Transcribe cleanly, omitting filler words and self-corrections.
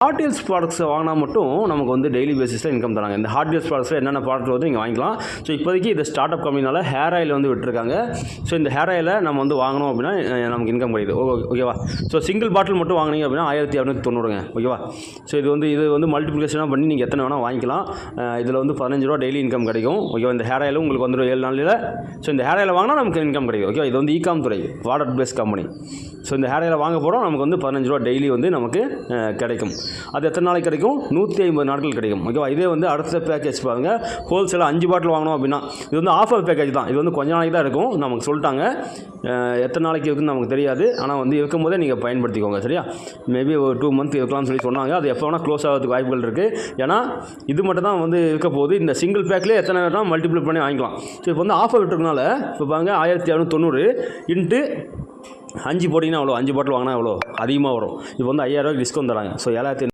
Hot deals ப்ராடக்ட்ஸை வாங்கினா மட்டும் நமக்கு வந்து டெய்லி பேசிஸில் இன்கம் தராங்க. இந்த ஹாட் டீல்ஸ் ப்ராடக்ட்ஸில் என்னென்ன ப்ராடக்ட் வந்து நீங்கள் வாங்கிக்கலாம். ஸோ இப்போதைக்கு இது ஸ்டார்ட் அப் கம்பெனினால ஹேர் ஆயில் வந்து விட்டுருக்காங்க. ஸோ இந்த ஹேர் ஆயிலை நம்ம வந்து வாங்கணும் அப்படின்னா நமக்கு இன்கம் கிடைக்குது. ஓகேவா. ஸோ சிங்கிள் பாட்டில் மட்டும் வாங்கினீங்க அப்படின்னா 1290. ஓகேவா. ஸோ இது வந்து மல்டிப்ளிகேஷனாக பண்ணி நீங்கள் எத்தனை வேணால் வாங்கிக்கலாம். இதில் வந்து 15 ரூபா டெய்லி இன்கம் கிடைக்கும். ஓகேவா. இந்த ஹேர் ஆயிலும் உங்களுக்கு வந்துடும் 7 நாளில். ஸோ இந்த ஹேர் ஆயிலை வாங்கினா நமக்கு இன்கம் கிடைக்கும். ஓகே. இது வந்து இகாம் துறை, ப்ராடக்ட் பேஸ்ட் கம்பெனி. ஸோ இந்த ஹேர் ஆயிலை வாங்க போகிறோம். நமக்கு வந்து 15 ரூபா டெய்லி வந்து நமக்கு கிடைக்கும். அது எத்தனை நாளைக்கு கிடைக்கும்? 150 நாட்கள் கிடைக்கும். ஓகேவா. இதே வந்து அடுத்த பேக்கேஜ் பாருங்கள். ஹோல்சேலாக 5 பாட்டில் வாங்கணும் அப்படின்னா இது வந்து ஆஃபர் பேக்கேஜ் தான். இது வந்து கொஞ்ச நாளைக்கு தான் இருக்கும். நமக்கு சொல்லிட்டாங்க எத்தனை நாளைக்கு இருக்குன்னு நமக்கு தெரியாது. ஆனால் வந்து இருக்கும்போதே நீங்கள் பயன்படுத்திக்கோங்க. சரியா. மேபி ஒரு 2 மந்த் இருக்கலாம்னு சொல்லி சொன்னாங்க. அது எப்போ வேணால் க்ளோஸ் ஆகிறதுக்கு வாய்ப்புகள் இருக்குது. ஏன்னா இது மட்டும் தான் வந்து இருக்க போகுது. இந்த சிங்கிள் பேக்லேயே எத்தனை வேணால் மல்டிப்ளை பண்ணி வாங்கிக்கலாம். ஸோ இப்போ வந்து ஆஃபர் விட்டுருக்கனால இப்போ பாருங்க 1290 இன்ட்டு 5 போட்டிங்கன்னா எவ்வளோ? 5 பாட்டில் வாங்கினா எவ்வளோ? அதிகமாக வரும். இப்போ வந்து 5000 டிஸ்கவுண்ட் தராங்க. ஸோ 7500